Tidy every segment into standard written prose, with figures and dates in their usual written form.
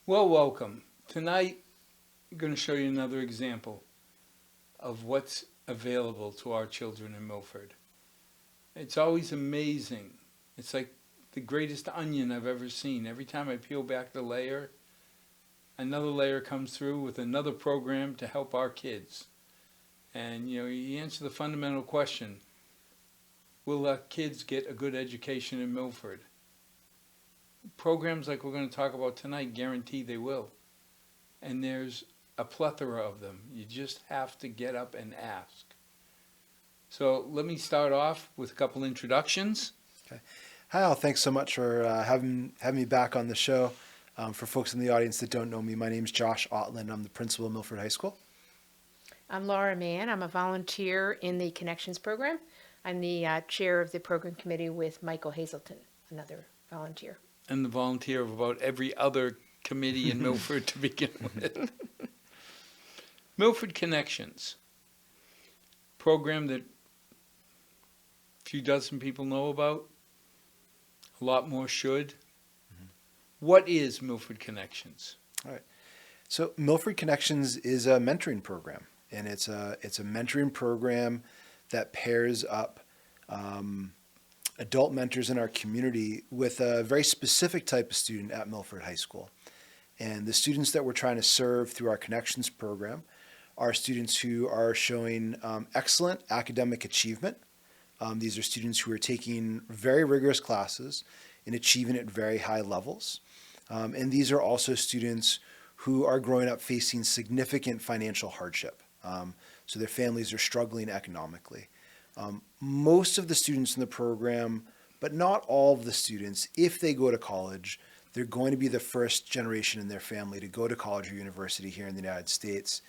Well, welcome. Tonight, I'm going to show you another example of what's available to our children in Milford. It's always amazing. It's like the greatest onion I've ever seen. Every time I peel back the layer, another layer comes through with another program to help our kids. And, you answer the fundamental question, will our kids get a good education in Milford? Programs like we're going to talk about tonight guarantee they will. And there's a plethora of them. You just have to get up and ask. So let me start off with a couple introductions. Okay. Hi, all. Thanks so much for having me back on the show. For folks in the audience that don't know me, my name is Josh Otland. I'm the principal of Milford High School. I'm Laura Mann. I'm a volunteer in the Connections program. I'm the chair of the program committee with Michael Hazelton, another volunteer. And the volunteer of about every other committee in Milford to begin with. Milford Connections, program that a few dozen people know about, a lot more should. What is Milford Connections? All right. So Milford Connections is a mentoring program, and it's a mentoring program that pairs up adult mentors in our community with a very specific type of student at Milford High School. And the students that we're trying to serve through our Connections program are students who are showing excellent academic achievement. These are students who are taking very rigorous classes and achieving at very high levels. And these are also students who are growing up facing significant financial hardship. So their families are struggling economically. Most of the students in the program, but not all of the students, if they go to college, they're going to be the first generation in their family to go to college or university here in the United States.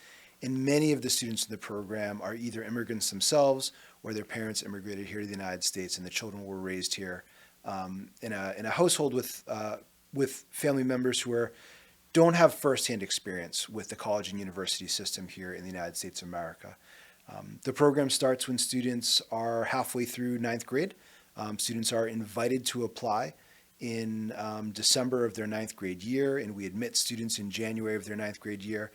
And many of the students in the program are either immigrants themselves or their parents immigrated here to the United States and the children were raised here in a household with family members who don't have firsthand experience with the college and university system here in the United States of America. The program starts when students are halfway through ninth grade. Students are invited to apply in December of their ninth grade year, and we admit students in January of their ninth grade year.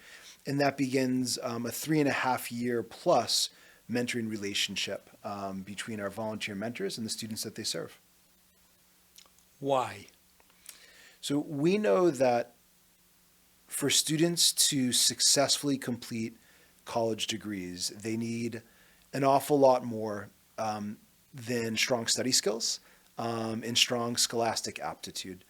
And that begins a 3.5-year plus mentoring relationship between our volunteer mentors and the students that they serve. Why? So we know that for students to successfully complete college degrees, they need an awful lot more than strong study skills and strong scholastic aptitude.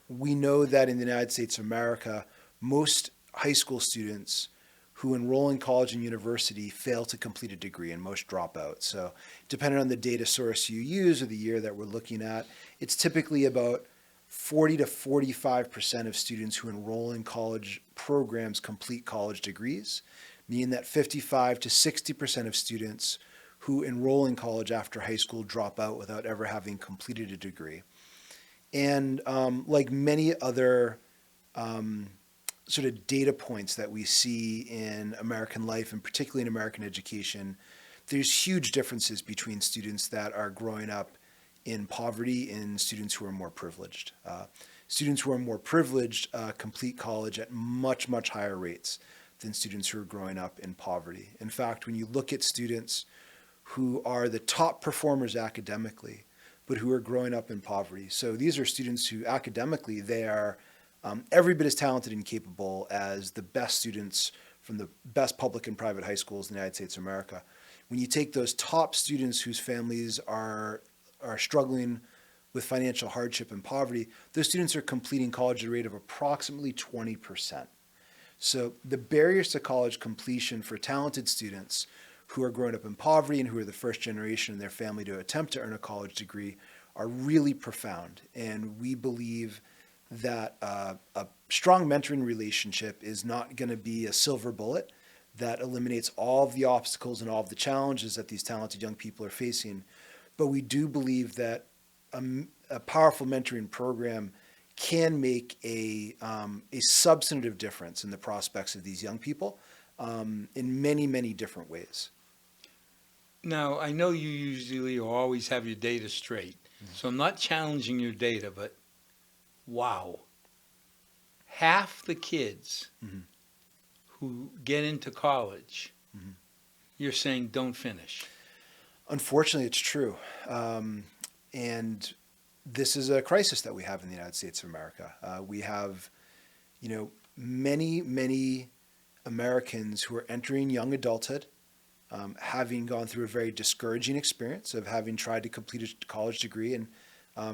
We know that in the United States of America, most high school students who enroll in college and university fail to complete a degree, and most drop out. So depending on the data source you use or the year that we're looking at, it's typically about 40 to 45% of students who enroll in college programs complete college degrees, meaning that 55 to 60% of students who enroll in college after high school drop out without ever having completed a degree. And like many other sort of data points that we see in American life, and particularly in American education, there's huge differences between students that are growing up in poverty and students who are more privileged. Students who are more privileged complete college at much, much higher rates than students who are growing up in poverty. In fact, when you look at students who are the top performers academically, but who are growing up in poverty. So these are students who academically, they are every bit as talented and capable as the best students from the best public and private high schools in the United States of America. When you take those top students whose families are struggling with financial hardship and poverty, those students are completing college at a rate of approximately 20%. So the barriers to college completion for talented students who are growing up in poverty and who are the first generation in their family to attempt to earn a college degree are really profound. And we believe that a strong mentoring relationship is not going to be a silver bullet that eliminates all of the obstacles and all of the challenges that these talented young people are facing. But we do believe that a powerful mentoring program can make a substantive difference in the prospects of these young people in many, many different ways. Now, I know you usually or always have your data straight, so I'm not challenging your data, but wow. half the kids Mhm. who get into college, Mhm. you're saying don't finish. Unfortunately, it's true. And this is a crisis that we have in the United States of America. We have, many, many Americans who are entering young adulthood, having gone through a very discouraging experience of having tried to complete a college degree and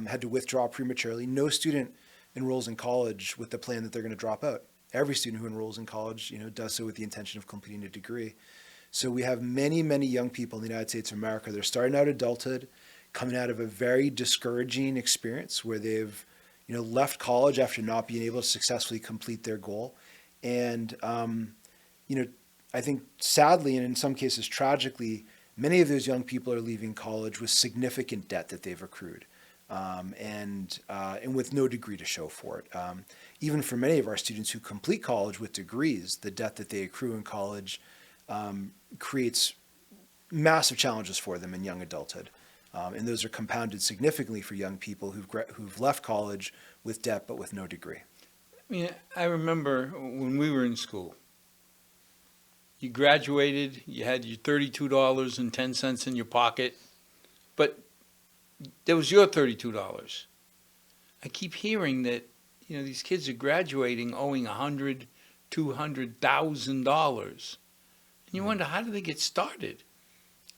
had to withdraw prematurely. No student enrolls in college with the plan that they're going to drop out. Every student who enrolls in college, does so with the intention of completing a degree. So we have many, many young people in the United States of America. They're starting out adulthood, coming out of a very discouraging experience where they've, left college after not being able to successfully complete their goal. And, I think sadly, and in some cases tragically, many of those young people are leaving college with significant debt that they've accrued, and with no degree to show for it. Even for many of our students who complete college with degrees, the debt that they accrue in college creates massive challenges for them in young adulthood. And those are compounded significantly for young people who've left college with debt but with no degree. I remember when we were in school, you graduated, you had your $32.10 in your pocket, but that was your $32. I keep hearing that, these kids are graduating owing $100,000, $200,000. And you wonder, how do they get started?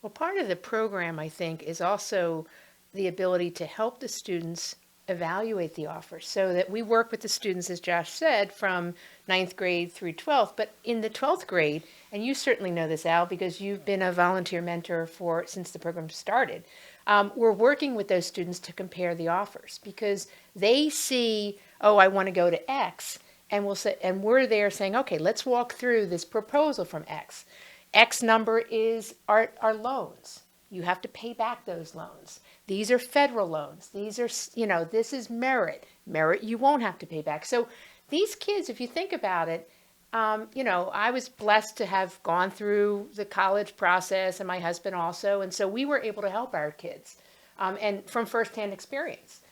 Well, part of the program, I think, is also the ability to help the students evaluate the offers so that we work with the students, as Josh said, from 9th grade through 12th. But in the 12th grade, and you certainly know this, Al, because you've been a volunteer mentor since the program started, we're working with those students to compare the offers because they see, oh, I want to go to X, and we're there saying, okay, let's walk through this proposal from X. X number is our loans. You have to pay back those loans. These are federal loans. These are, this is merit. Merit you won't have to pay back. So these kids, if you think about it, I was blessed to have gone through the college process and my husband also. And so we were able to help our kids and from firsthand experience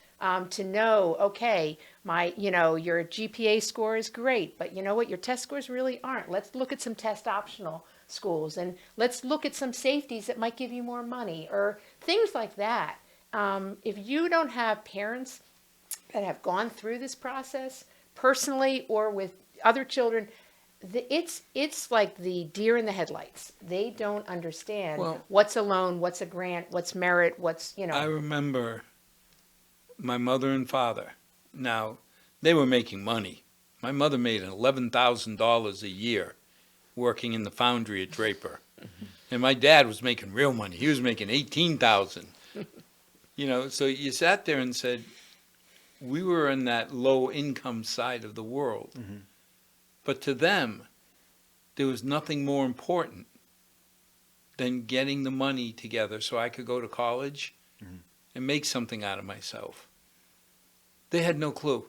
to know, okay, your GPA score is great, but you know what? Your test scores really aren't. Let's look at some test optional schools and let's look at some safeties that might give you more money or things like that. If you don't have parents that have gone through this process personally or with other children, it's like the deer in the headlights. They don't understand what's a loan, what's a grant, what's merit, I remember my mother and father. Now, they were making money. My mother made $11,000 a year working in the foundry at Draper. And my dad was making real money. He was making $18,000. So you sat there and said, we were in that low income side of the world. Mm-hmm. But to them, there was nothing more important than getting the money together so I could go to college and make something out of myself. They had no clue.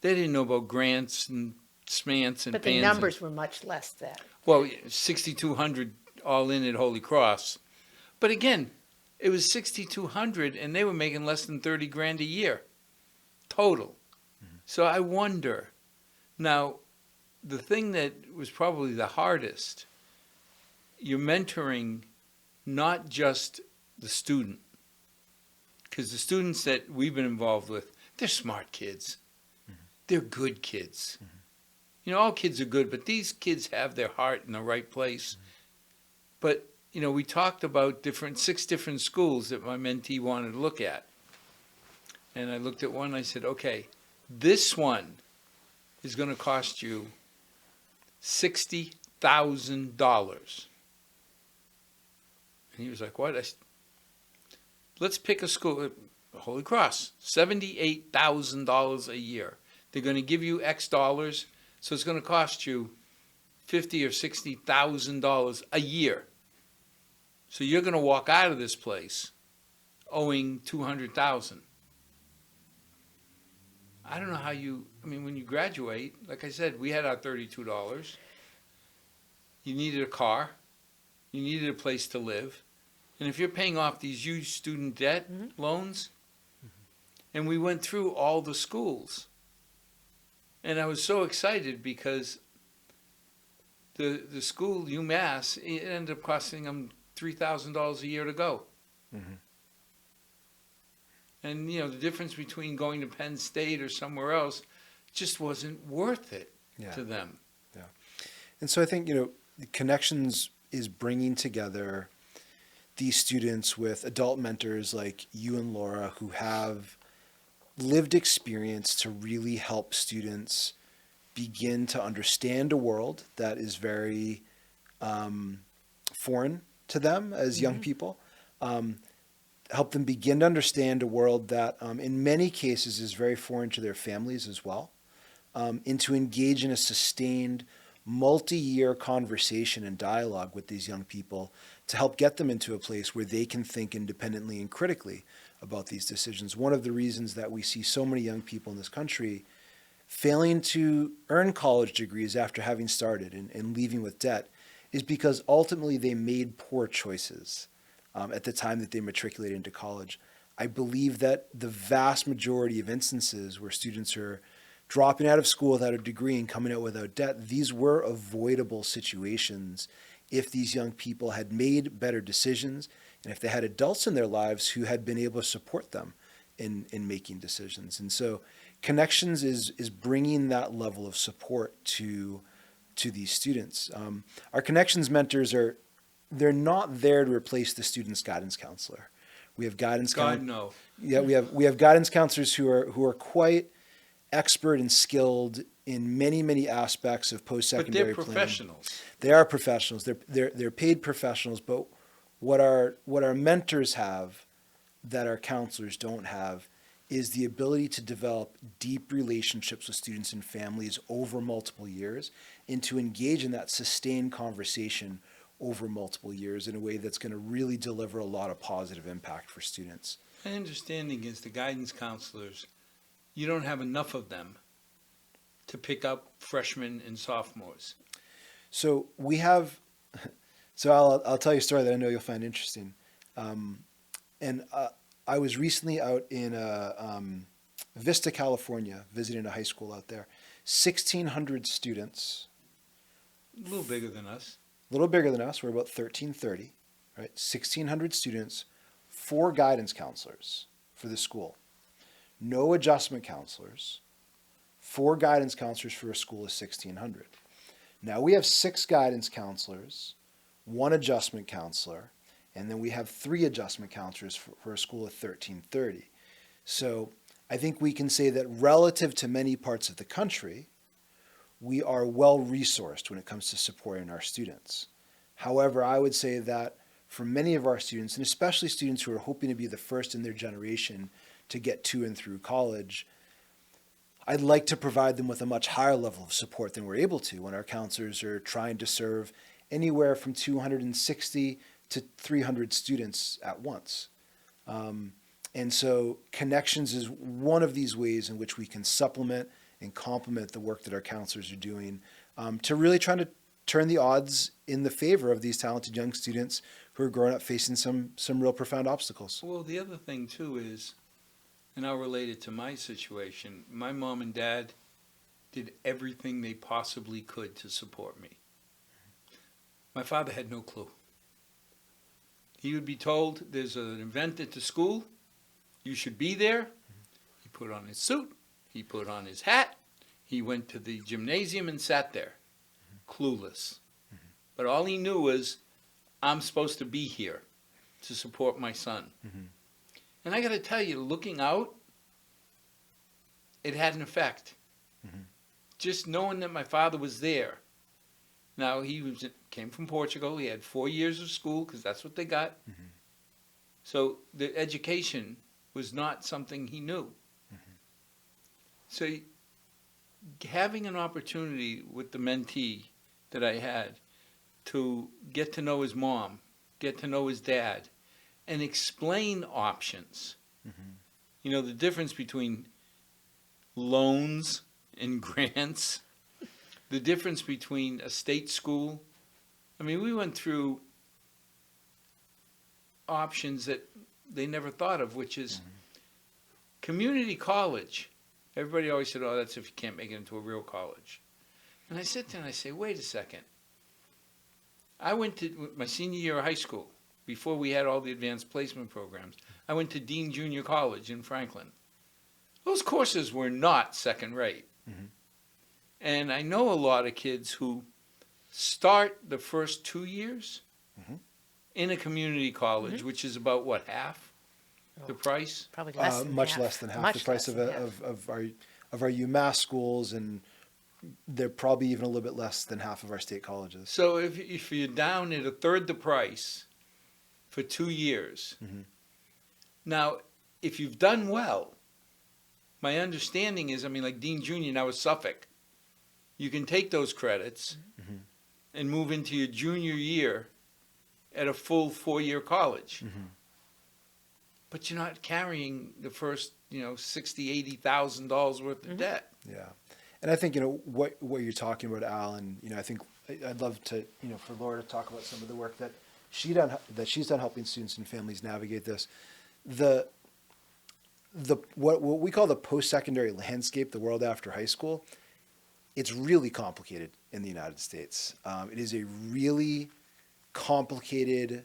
They didn't know about grants and SMANTs and But PANS. the numbers were much less then. Well, 6,200 all in at Holy Cross. But again, it was 6,200 and they were making less than 30 grand a year total. Mm-hmm. So I wonder, now, the thing that was probably the hardest, you're mentoring not just the student, because the students that we've been involved with, they're smart kids. Mm-hmm. They're good kids. Mm-hmm. All kids are good, but these kids have their heart in the right place. Mm-hmm. But, we talked about 6 different schools that my mentee wanted to look at. And I looked at one and I said, okay, this one is going to cost you $60,000. And he was like, what? Let's pick a school, Holy Cross, $78,000 a year. They're going to give you X dollars, so it's going to cost you $50,000 or $60,000 a year. So you're going to walk out of this place owing $200,000. I don't know how when you graduate, like I said, we had our $32. You needed a car. You needed a place to live. And if you're paying off these huge student debt loans, and we went through all the schools, And I was so excited because the school, UMass, it ended up costing them $3,000 a year to go. Mhm. And, the difference between going to Penn State or somewhere else just wasn't worth it Yeah. to them. And so I think, Connections is bringing together these students with adult mentors like you and Laura who have lived experience to really help students begin to understand a world that is very foreign to them as young people. Help them begin to understand a world that in many cases is very foreign to their families as well. And to engage in a sustained multi-year conversation and dialogue with these young people to help get them into a place where they can think independently and critically about these decisions. One of the reasons that we see so many young people in this country failing to earn college degrees after having started and leaving with debt is because ultimately they made poor choices at the time that they matriculated into college. I believe that the vast majority of instances where students are dropping out of school without a degree and coming out without debt, these were avoidable situations if these young people had made better decisions and if they had adults in their lives who had been able to support them in making decisions. And so Connections is bringing that level of support to these students. Our Connections mentors they're not there to replace the student's guidance counselor. We have guidance God, no. Yeah, we have guidance counselors who are quite expert and skilled in many aspects of But post-secondary they're planning. professionals. They are professionals. They're paid professionals. But what our mentors have that our counselors don't have is the ability to develop deep relationships with students and families over multiple years and to engage in that sustained conversation over multiple years in a way that's going to really deliver a lot of positive impact for students. My understanding is the guidance counselors, you don't have enough of them to pick up freshmen and sophomores. So we have, so I'll tell you a story that I know you'll find interesting. I was recently out in Vista, California, visiting a high school out there. 1,600 students. A little bigger than us. A little bigger than us. We're about 1,330, right? 1,600 students, 4 guidance counselors for the school. No adjustment counselors, 4 guidance counselors for a school of 1,600. Now we have 6 guidance counselors, 1 adjustment counselor, and then we have 3 adjustment counselors for a school of 1,330. So I think we can say that relative to many parts of the country, we are well resourced when it comes to supporting our students. However, I would say that for many of our students, and especially students who are hoping to be the first in their generation to get to and through college, I'd like to provide them with a much higher level of support than we're able to when our counselors are trying to serve anywhere from 260 to 300 students at once. And so Connections is one of these ways in which we can supplement and complement the work that our counselors are doing to really trying to turn the odds in the favor of these talented young students who are growing up facing some real profound obstacles. Well, the other thing too is, and I'll relate it to my situation, my mom and dad did everything they possibly could to support me. My father had no clue. He would be told there's an event at the school, you should be there. He put on his suit, he put on his hat, he went to the gymnasium and sat there, clueless. But all he knew was, I'm supposed to be here to support my son. And I got to tell you, looking out, it had an effect. Just knowing that my father was there. Now, came from Portugal. He had 4 years of school because that's what they got. So the education was not something he knew. So having an opportunity with the mentee that I had to get to know his mom, get to know his dad, and explain options. You know, the difference between loans and grants, the difference between a state school. I mean, we went through options that they never thought of, which is community college. Everybody always said, oh, that's if you can't make it into a real college. And I sit there and I say, wait a second. I went to my senior year of high school, before we had all the advanced placement programs. I went to Dean Junior College in Franklin. Those courses were not second rate. Mm-hmm. And I know a lot of kids who start the first 2 years Mm-hmm. in a community college, which is about what, half the price? Probably less than Much half. less than half Much the price less of, than a, half. of our UMass schools, and they're probably even a little bit less than half of our state colleges. So if you're down at a third the price for 2 years, Mhm. now if you've done well, my understanding is, I mean, like Dean Junior now is Suffolk, you can take those credits Mhm. and move into your junior year at a full 4-year college. Mhm. But you're not carrying the first, $60,000, $80,000 worth of debt. Yeah. And I think, what you're talking about, Al, and, I think I'd love to, for Laura to talk about some of the work that she's done helping students and families navigate this. What we call the post-secondary landscape, the world after high school, it's really complicated in the United States. It is a really complicated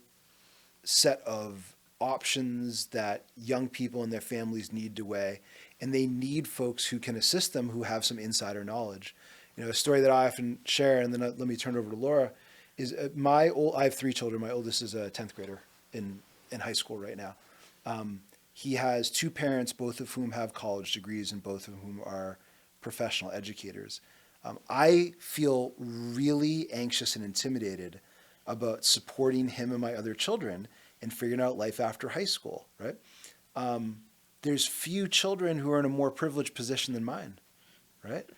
set of options that young people and their families need to weigh, and they need folks who can assist them, who have some insider knowledge. A story that I often share, and then let me turn it over to Laura, is I have 3 children. My oldest is a 10th grader in high school right now. He has 2 parents, both of whom have college degrees and both of whom are professional educators. I feel really anxious and intimidated about supporting him and my other children in figuring out life after high school, right? There's few children who are in a more privileged position than mine, right?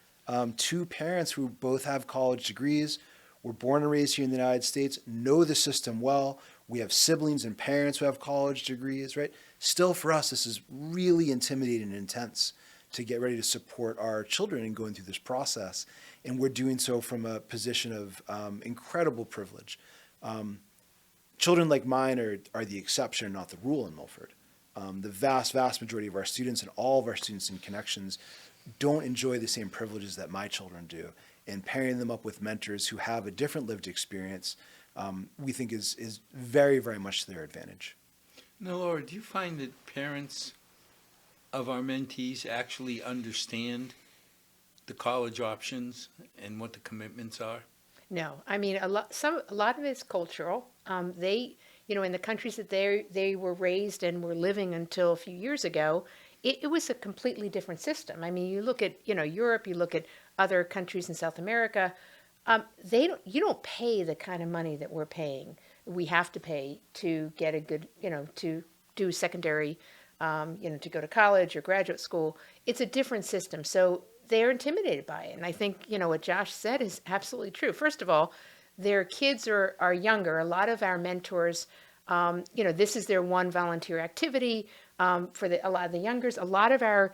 2 parents who both have college degrees, were born and raised here in the United States, know the system well. We have siblings and parents who have college degrees, right? Still, for us, this is really intimidating and intense to get ready to support our children in going through this process. And we're doing so from a position of incredible privilege. Children like mine are the exception, not the rule in Milford. The vast, vast majority of our students and all of our students and connections don't enjoy the same privileges that my children do. And pairing them up with mentors who have a different lived experience, we think is very, very much to their advantage. Now, Laura, do you find that parents of our mentees actually understand the college options and what the commitments are? No, I mean a lot of it's cultural. They, in the countries that they were raised and were living until a few years ago, it was a completely different system. I mean, you look at Europe, you look at other countries in South America. You don't pay the kind of money that we're paying. We have to pay to get a good, to do secondary, to go to college or graduate school. It's a different system. So they're intimidated by it. And I think, what Josh said is absolutely true. First of all, their kids are younger. A lot of our mentors, this is their one volunteer activity for a lot of the youngers. A lot of our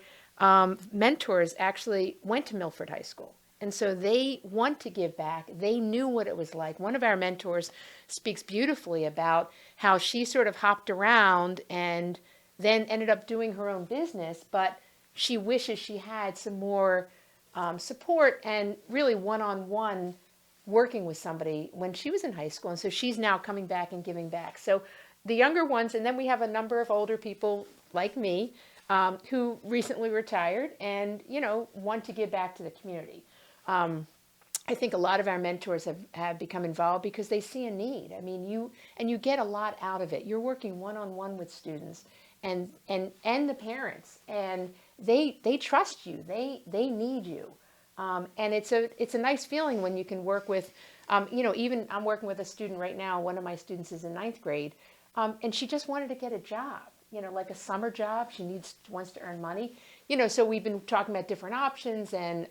mentors actually went to Milford High School. And so they want to give back. They knew what it was like. One of our mentors speaks beautifully about how she sort of hopped around and then ended up doing her own business, but she wishes she had some more support and really one-on-one working with somebody when she was in high school. And so she's now coming back and giving back. So the younger ones, and then we have a number of older people like me who recently retired and, want to give back to the community. I think a lot of our mentors have become involved because they see a need. I mean, you get a lot out of it. You're working one-on-one with students and the parents, and they trust you. They need you. And it's a nice feeling when you can work with, even I'm working with a student right now. One of my students is in 9th grade, and she just wanted to get a job, like a summer job. She wants to earn money, so we've been talking about different options, and,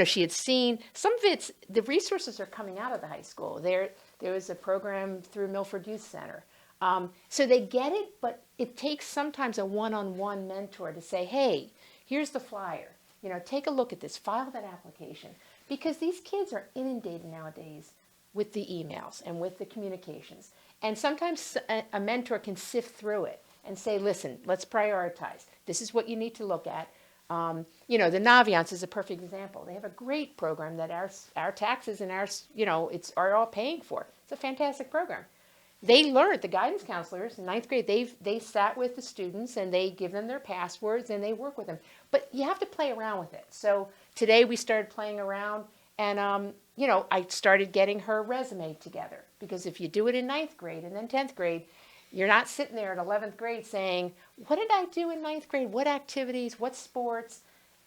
she had seen some of the resources are coming out of the high school. There was a program through Milford Youth Center. So they get it, but it takes sometimes a one-on-one mentor to say, hey, here's the flyer. Take a look at this, file that application. Because these kids are inundated nowadays with the emails and with the communications. And sometimes a mentor can sift through it and say, listen, let's prioritize. This is what you need to look at. You know, the Naviance is a perfect example. They have a great program that our taxes and are all paying for. It's a fantastic program. They learned, the guidance counselors in ninth grade, they sat with the students and they give them their passwords and they work with them. But you have to play around with it. So today we started playing around and, I started getting her resume together, because if you do it in ninth grade and then 10th grade, you're not sitting there in 11th grade saying, what did I do in ninth grade? What activities? What sports?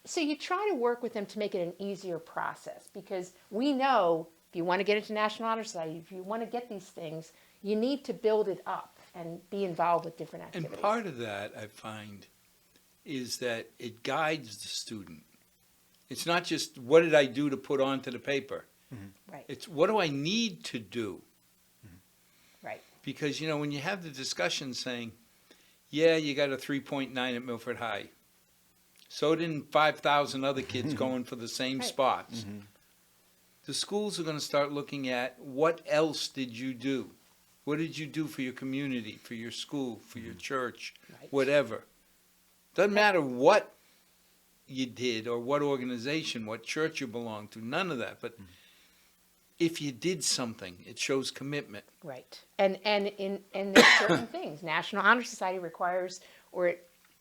So you try to work with them to make it an easier process, because we know if you want to get into National Honor Society, if you want to get these things, you need to build it up and be involved with different activities. And part of that, I find, is that it guides the student. It's not just, what did I do to put onto the paper? Right. It's, what do I need to do? Right. Because, when you have the discussion saying, yeah, you got a 3.9 at Milford High. So did 5,000 other kids going for the same Right. spots. The schools are going to start looking at, what else did you do? What did you do for your community, for your school, for your church, Right. whatever? Doesn't matter what you did or what organization, what church you belong to, none of that. But if you did something, it shows commitment. Right. And there's certain things. National Honor Society requires,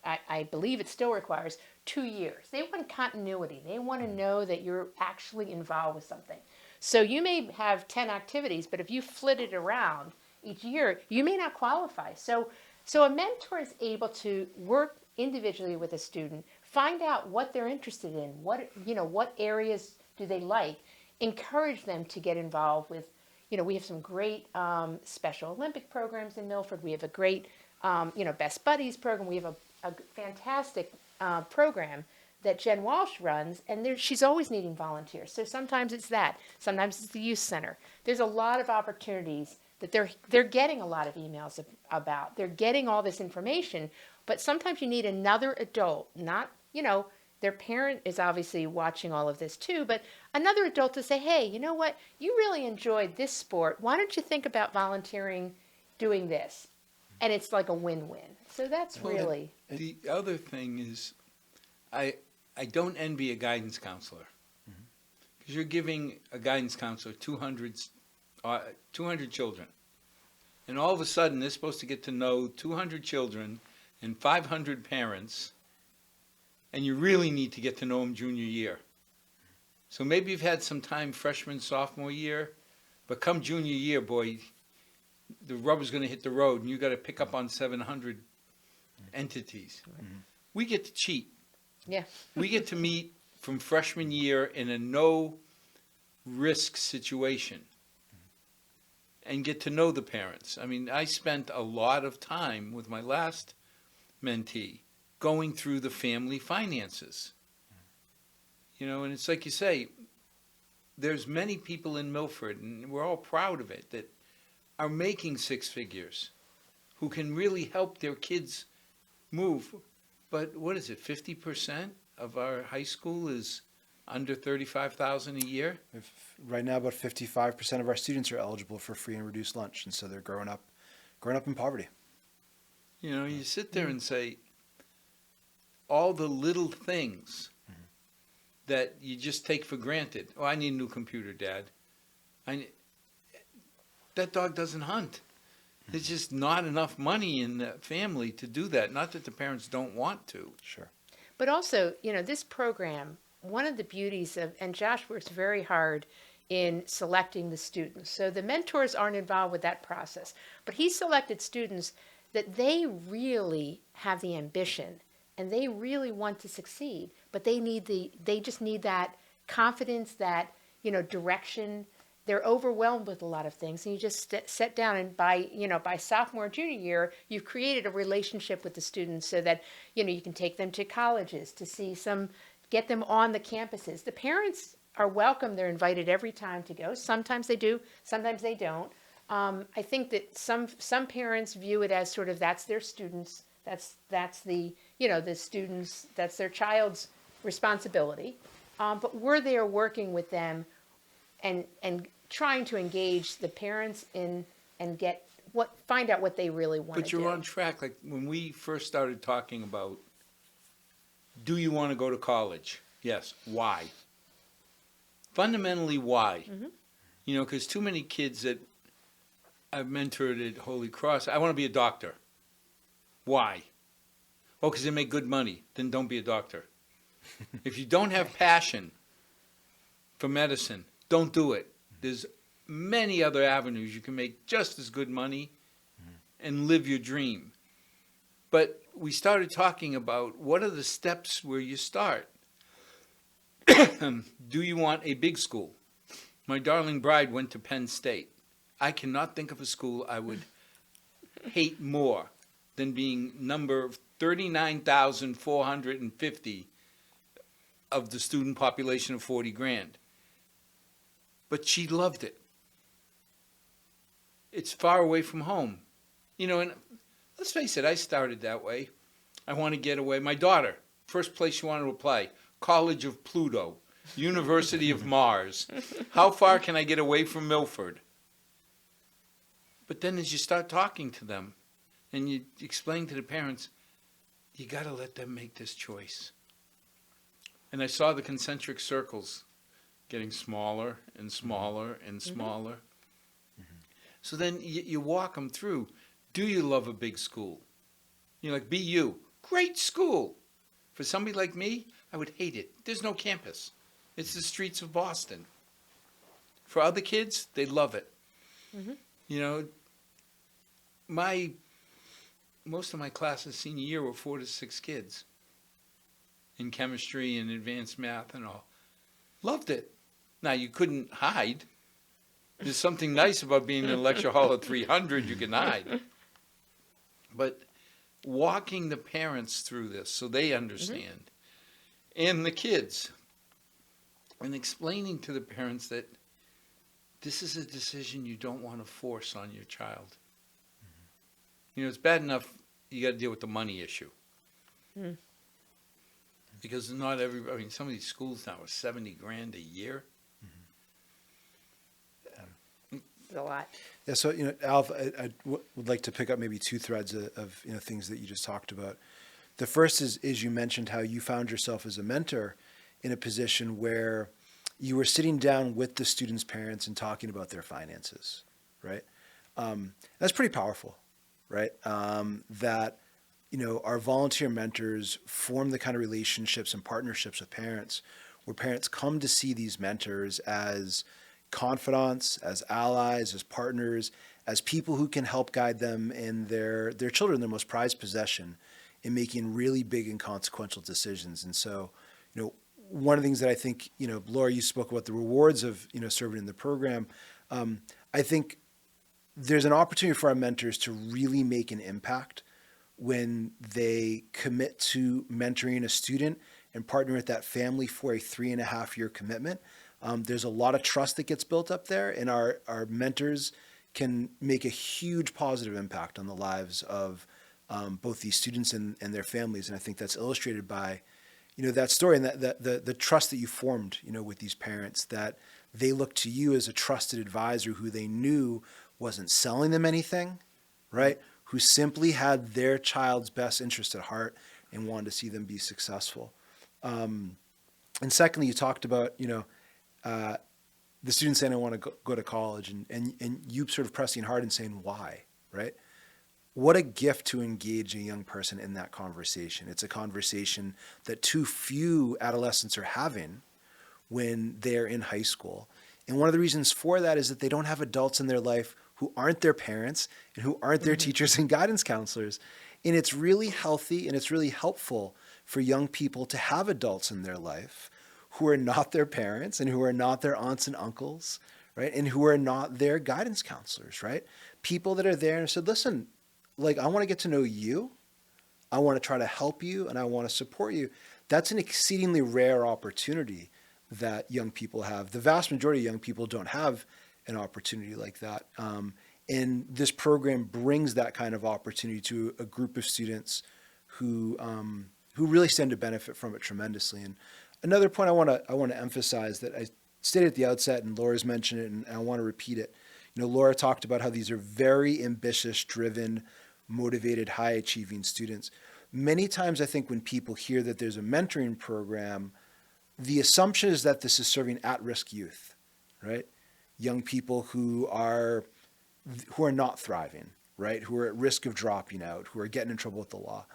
I believe it still requires, 2 years. They want continuity. They want to know that you're actually involved with something. So you may have 10 activities, but if you flit it around each year, you may not qualify. So a mentor is able to work individually with a student, find out what they're interested in, what areas do they like, encourage them to get involved with. We have some great Special Olympic programs in Milford. We have a great, Best Buddies program. We have a fantastic program that Jen Walsh runs, and she's always needing volunteers. So sometimes it's that. Sometimes it's the youth center. There's a lot of opportunities that they're getting a lot of emails about. They're getting all this information, but sometimes you need another adult, not, their parent is obviously watching all of this too, but another adult to say, hey, you know what? You really enjoyed this sport. Why don't you think about volunteering doing this? And it's like a win-win. So that's really... The other thing is, I don't envy a guidance counselor, because you're giving a guidance counselor 200 children. And all of a sudden, they're supposed to get to know 200 children and 500 parents, and you really need to get to know them junior year. So maybe you've had some time freshman, sophomore year, but come junior year, boy, the rubber's going to hit the road, and you got to pick up on 700 entities. We get to cheat. Yeah. We get to meet from freshman year in a no-risk situation and get to know the parents. I mean, I spent a lot of time with my last mentee going through the family finances. And it's like you say, there's many people in Milford, and we're all proud of it, that are making six figures, who can really help their kids move. But what is it, 50% of our high school is under $35,000 a year? Right now, about 55% of our students are eligible for free and reduced lunch, and so they're growing up in poverty. You sit there and say, all the little things that you just take for granted. Oh, I need a new computer, Dad. That dog doesn't hunt. There's just not enough money in the family to do that. Not that the parents don't want to. Sure. But also, this program, one of the beauties of, and Josh works very hard in selecting the students. So the mentors aren't involved with that process. But he selected students that they really have the ambition and they really want to succeed. But they just need that confidence, that, direction. They're overwhelmed with a lot of things, and you just sit down, and by sophomore or junior year, you've created a relationship with the students so that, you can take them to colleges to see get them on the campuses. The parents are welcome. They're invited every time to go. Sometimes they do, sometimes they don't. I think that some parents view it as sort of, that's their students. That's the students, that's their child's responsibility. But we're there working with them and trying to engage the parents and find out what they really want to do. But you're on track. Like when we first started talking about Do you want to go to college? Yes. Why? Fundamentally, why? You know, because too many kids that I've mentored at Holy Cross, I want to be a doctor. Why? Oh, because they make good money. Then don't be a doctor. If you don't have passion for medicine, don't do it. There's many other avenues you can make just as good money and live your dream. But we started talking about what are the steps where you start. Do you want a big school? My darling bride went to Penn State. I cannot think of a school I would hate more than being number 39,450 of the student population of 40 grand. But she loved it. It's far away from home. You know, and let's face it, I started that way. I want to get away. My daughter, first place she wanted to apply, College of Pluto, University of Mars. How far can I get away from Milford? But then as you start talking to them and you explain to the parents, you got to let them make this choice. And I saw the concentric circles getting smaller and smaller and smaller. So then you walk them through. Do you love a big school? You know, like BU, great school. For somebody like me, I would hate it. There's no campus. It's the streets of Boston. For other kids, they love it. You know, most of my classes senior year were 4 to 6 kids in chemistry and advanced math and all. Loved it. Now, you couldn't hide. There's something nice about being in a lecture hall of 300, you can hide. But walking the parents through this so they understand, and the kids, and explaining to the parents that this is a decision you don't want to force on your child. You know, it's bad enough you got to deal with the money issue. Because not everybody, I mean, some of these schools now are 70 grand a year. It's a lot. Yeah, so, you know, Alf, I would like to pick up maybe two threads of you know, things that you just talked about. The first is you mentioned how you found yourself as a mentor in a position where you were sitting down with the students' parents and talking about their finances, right? That's pretty powerful, right? That, you know, our volunteer mentors form the kind of relationships and partnerships with parents where parents come to see these mentors as confidants, as allies, as partners, as people who can help guide them and their children, their most prized possession, in making really big and consequential decisions. And so, you know, one of the things that I think, you know, Laura, you spoke about the rewards of, you know, serving in the program. I think there's an opportunity for our mentors to really make an impact when they commit to mentoring a student and partner with that family for a 3.5-year commitment. There's a lot of trust that gets built up there, and our mentors can make a huge positive impact on the lives of both these students and their families. And I think that's illustrated by, you know, that story and that the trust that you formed, you know, with these parents, that they looked to you as a trusted advisor who they knew wasn't selling them anything, right? Who simply had their child's best interest at heart and wanted to see them be successful. And secondly, you talked about, you know, the student saying, I want to go to college, and you sort of pressing hard and saying, why, right? What a gift to engage a young person in that conversation. It's a conversation that too few adolescents are having when they're in high school. And one of the reasons for that is that they don't have adults in their life who aren't their parents and who aren't their teachers and guidance counselors. And it's really healthy and it's really helpful for young people to have adults in their life who are not their parents and who are not their aunts and uncles, right? And who are not their guidance counselors, right? People that are there and said, listen, like, I want to get to know you. I want to try to help you and I want to support you. That's an exceedingly rare opportunity that young people have. The vast majority of young people don't have an opportunity like that. And this program brings that kind of opportunity to a group of students who really stand to benefit from it tremendously. And another point I want to emphasize that I stated at the outset, and Laura's mentioned it, and I want to repeat it. You know, Laura talked about how these are very ambitious, driven, motivated, high-achieving students. many times I think when people hear that there's a mentoring program, the assumption is that this is serving at-risk youth, right? Young people who are not thriving, right? Who are at risk of dropping out, who are getting in trouble with the law.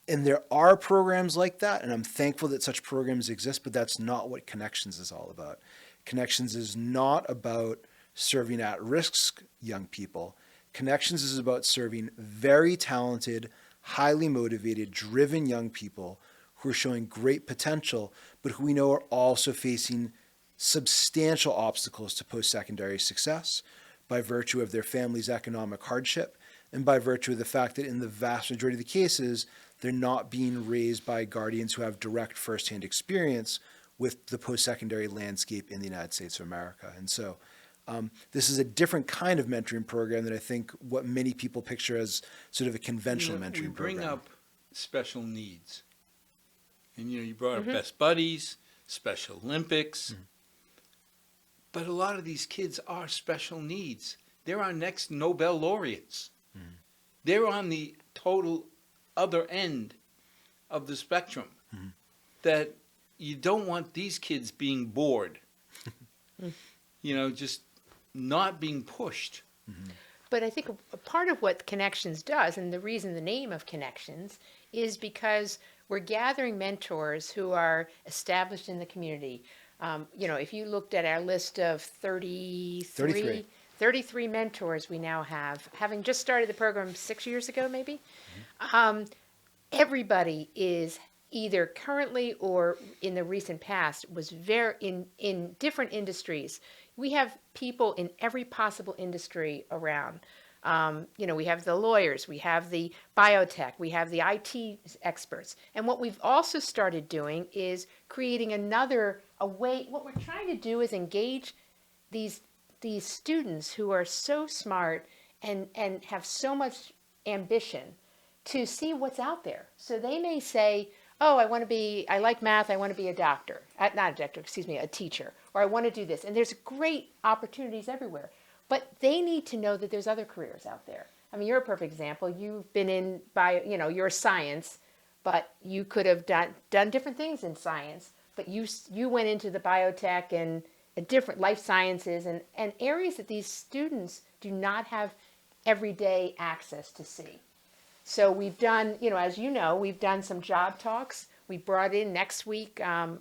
And there are programs like that, and I'm thankful that such programs exist, but that's not what Connections is all about. Connections is not about serving at-risk young people. Connections is about serving very talented, highly motivated, driven young people who are showing great potential, but who we know are also facing substantial obstacles to post-secondary success by virtue of their family's economic hardship and by virtue of the fact that in the vast majority of the cases, they're not being raised by guardians who have direct firsthand experience with the post-secondary landscape in the United States of America. And so this is a different kind of mentoring program than I think what many people picture as sort of a conventional mentoring we bring program. up special needs. And you brought up Best Buddies, Special Olympics. But a lot of these kids are special needs. They're our next Nobel laureates. They're on the total other end of the spectrum. That you don't want these kids being bored. Just not being pushed. But I think a part of what Connections does, and the reason the name of Connections, is because we're gathering mentors who are established in the community. If you looked at our list of 33 mentors we now have, having just started the program 6 years ago, maybe, everybody is either currently or in the recent past was very in different industries. We have people in every possible industry around. We have the lawyers, we have the biotech, we have the IT experts. And what we've also started doing is creating a way, what we're trying to do is engage these students who are so smart and have so much ambition to see what's out there. So they may say, oh, I like math, I want to be a doctor. Not a doctor, excuse me, a teacher. Or I want to do this. And there's great opportunities everywhere. But they need to know that there's other careers out there. I mean, you're a perfect example. You've been in you're science, but you could have done different things in science. But you went into the biotech and different life sciences and areas that these students do not have everyday access to see. So we've done, as you know, we've done some job talks. We brought in next week, in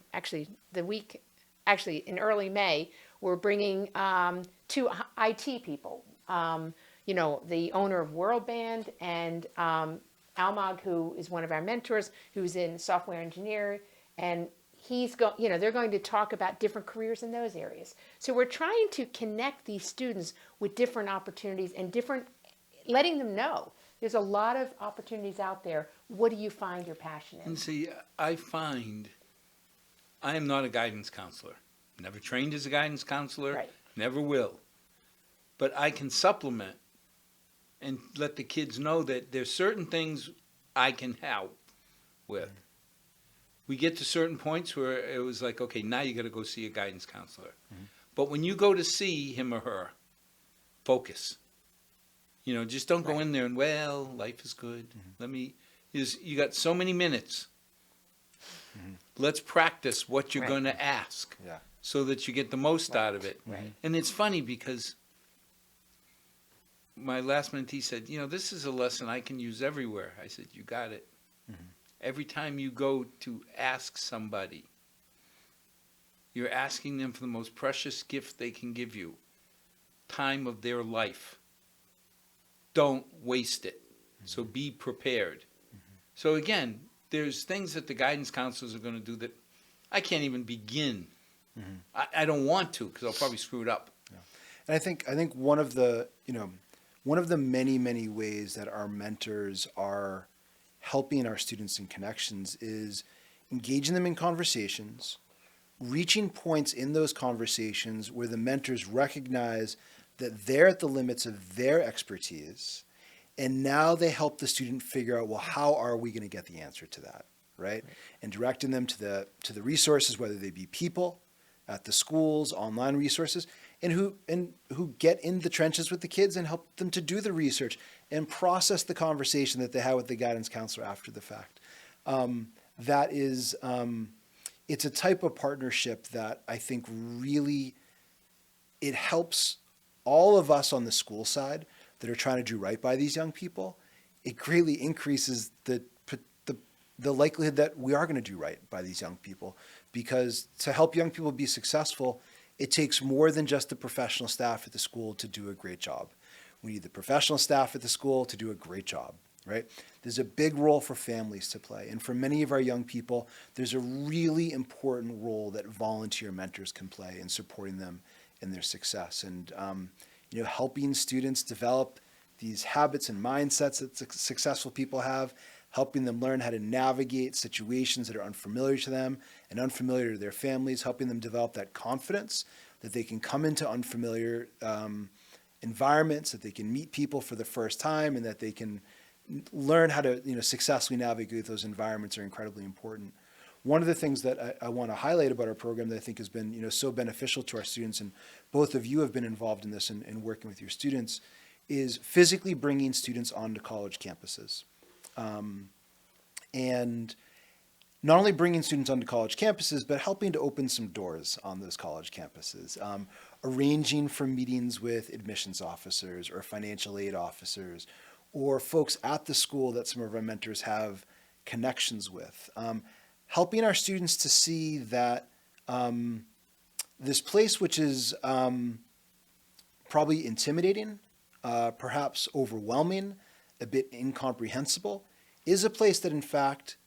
early May, we're bringing 2 IT people. The owner of World Band and Almog, who is one of our mentors, who's in software engineering, and they're going to talk about different careers in those areas. So we're trying to connect these students with different opportunities and letting them know there's a lot of opportunities out there. What do you find your passion in? And see, I find I am not a guidance counselor. Never trained as a guidance counselor. Right. Never will. But I can supplement and let the kids know that there's certain things I can help with. We get to certain points where it was like, okay, now you got to go see a guidance counselor. But when you go to see him or her, focus. Just don't go in there and, well, life is good. You got so many minutes. Let's practice what you're going to ask so that you get the most out of it. Right. And it's funny because my last mentee said, this is a lesson I can use everywhere. I said, you got it. Every time you go to ask somebody, you're asking them for the most precious gift they can give you, time of their life. Don't waste it. So be prepared. So again, there's things that the guidance counselors are going to do that I can't even begin. I don't want to because I'll probably screw it up. And I think one of the many ways that our mentors are helping our students in Connections is engaging them in conversations, reaching points in those conversations where the mentors recognize that they're at the limits of their expertise, and now they help the student figure out, well, how are we going to get the answer to that, right? And directing them to the resources, whether they be people at the schools, online resources, and who get in the trenches with the kids and help them to do the research and process the conversation that they had with the guidance counselor after the fact. That is, it's a type of partnership that I think really, it helps all of us on the school side that are trying to do right by these young people. It greatly increases the likelihood that we are going to do right by these young people, because to help young people be successful, it takes more than just the professional staff at the school to do a great job. We need the professional staff at the school to do a great job, right? There's a big role for families to play. And for many of our young people, there's a really important role that volunteer mentors can play in supporting them in their success. And, helping students develop these habits and mindsets that successful people have, helping them learn how to navigate situations that are unfamiliar to them and unfamiliar to their families, helping them develop that confidence that they can come into unfamiliar environments, that they can meet people for the first time, and that they can learn how to successfully navigate those environments are incredibly important. One of the things that I want to highlight about our program that I think has been so beneficial to our students, and both of you have been involved in this and working with your students, is physically bringing students onto college campuses. And not only bringing students onto college campuses, but helping to open some doors on those college campuses, arranging for meetings with admissions officers or financial aid officers or folks at the school that some of our mentors have connections with, helping our students to see that this place, which is probably intimidating, perhaps overwhelming, a bit incomprehensible, is a place that in fact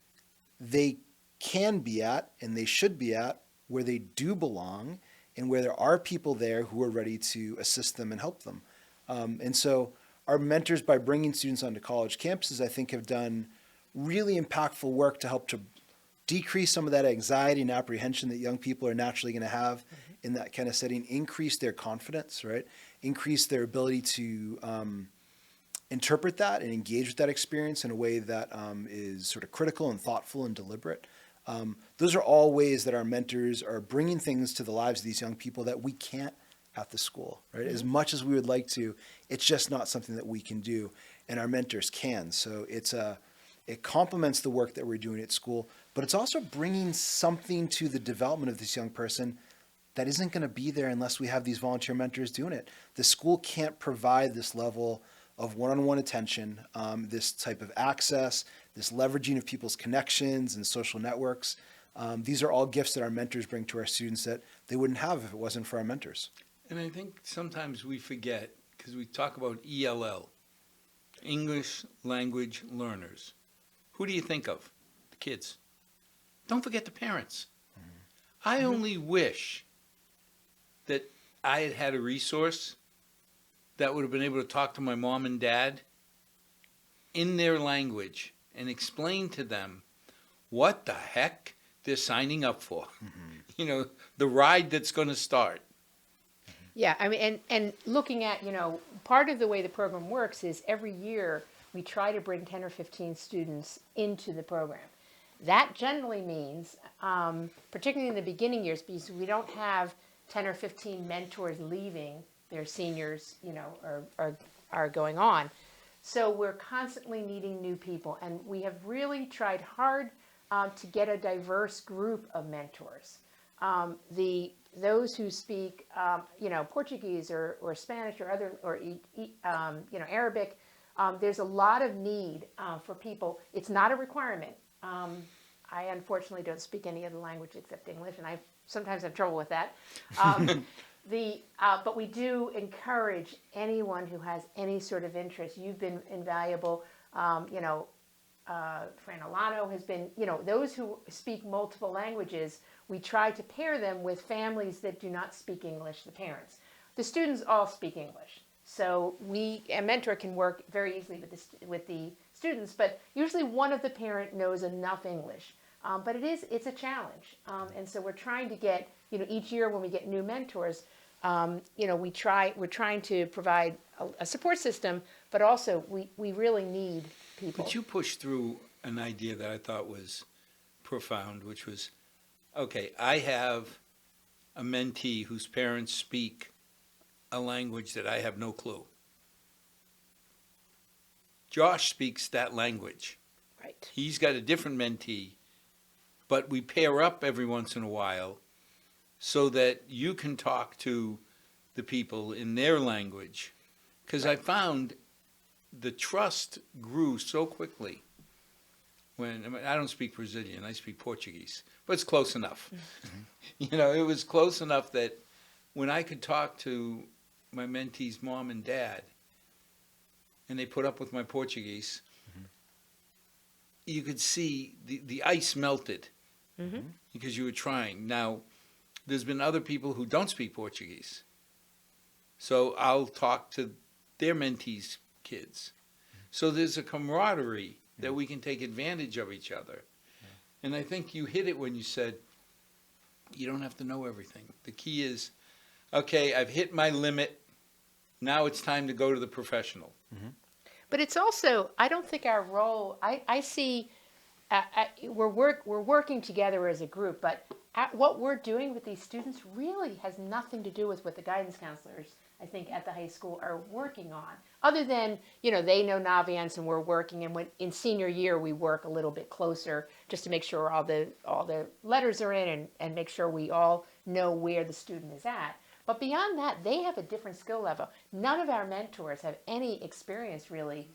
they can be at and they should be at, where they do belong and where there are people there who are ready to assist them and help them. And so our mentors, by bringing students onto college campuses, I think have done really impactful work to help to decrease some of that anxiety and apprehension that young people are naturally going to have in that kind of setting, increase their confidence, right? Increase their ability to interpret that and engage with that experience in a way that is sort of critical and thoughtful and deliberate. Those are all ways that our mentors are bringing things to the lives of these young people that we can't at the school, right? As much as we would like to, it's just not something that we can do, and our mentors can. So it complements the work that we're doing at school, but it's also bringing something to the development of this young person that isn't going to be there unless we have these volunteer mentors doing it. The school can't provide this level of one-on-one attention, this type of access, this leveraging of people's connections and social networks. These are all gifts that our mentors bring to our students that they wouldn't have if it wasn't for our mentors. And I think sometimes we forget, because we talk about ELL, English Language Learners. Who do you think of? The kids. Don't forget the parents. I only wish that I had had a resource that would have been able to talk to my mom and dad in their language and explain to them what the heck they're signing up for. The ride that's going to start. Yeah, I mean, and looking at, part of the way the program works is every year we try to bring 10 or 15 students into the program. That generally means, particularly in the beginning years, because we don't have 10 or 15 mentors leaving, their seniors, are going on. So we're constantly needing new people, and we have really tried hard to get a diverse group of mentors. Those who speak, Portuguese or Spanish or other, or Arabic, there's a lot of need for people. It's not a requirement. I unfortunately don't speak any other language except English, and I sometimes have trouble with that. But we do encourage anyone who has any sort of interest. You've been invaluable. Fran Alano has been, those who speak multiple languages, we try to pair them with families that do not speak English, the parents. The students all speak English. So a mentor can work very easily with the students, but usually one of the parent knows enough English. But it's a challenge. And so we're trying to get, each year when we get new mentors, we're trying to provide a support system, but also we really need people. But you pushed through an idea that I thought was profound, which was, okay, I have a mentee whose parents speak a language that I have no clue. Josh speaks that language. Right. He's got a different mentee, but we pair up every once in a while so that you can talk to the people in their language. Because I found the trust grew so quickly. I don't speak Brazilian, I speak Portuguese, but it's close enough. It was close enough that when I could talk to my mentee's mom and dad, and they put up with my Portuguese, you could see the ice melted because you were trying. Now, there's been other people who don't speak Portuguese. So I'll talk to their mentees' kids. So there's a camaraderie that we can take advantage of each other. And I think you hit it when you said, you don't have to know everything. The key is, okay, I've hit my limit. Now it's time to go to the professional. But it's also, I don't think our role, I see, we're working together as a group, but what we're doing with these students really has nothing to do with what the guidance counselors, I think, at the high school are working on. Other than, they know Naviance and we're working, and when in senior year we work a little bit closer just to make sure all the letters are in and make sure we all know where the student is at. But beyond that, they have a different skill level. None of our mentors have any experience really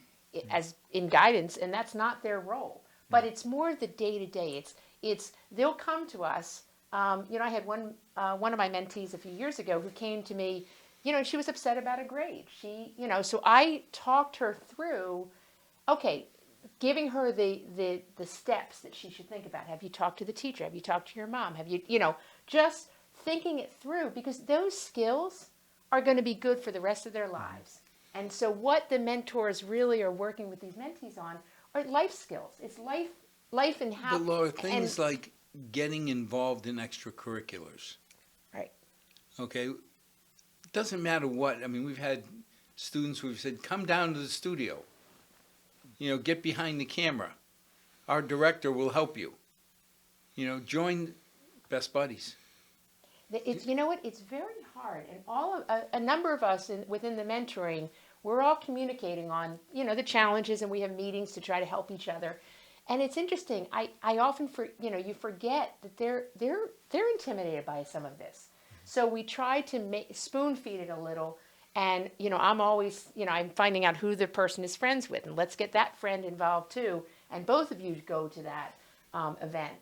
as in guidance, and that's not their role. But it's more the day-to-day. It's they'll come to us. I had one of my mentees a few years ago who came to me. She was upset about a grade. So I talked her through, okay, giving her the steps that she should think about. Have you talked to the teacher? Have you talked to your mom? Have you, just thinking it through, because those skills are going to be good for the rest of their lives. And so what the mentors really are working with these mentees on are life skills. It's life and how. But Laura, things like getting involved in extracurriculars. Right. Okay. It doesn't matter what. I mean, we've had students who've said, come down to the studio. Get behind the camera. Our director will help you. Join Best Buddies. It's it's very hard, and a number of us within the mentoring, we're all communicating on the challenges, and we have meetings to try to help each other. And it's interesting. I often you forget that they're intimidated by some of this, so we try to spoon feed it a little. And I'm always I'm finding out who the person is friends with, and let's get that friend involved too. And both of you go to that event.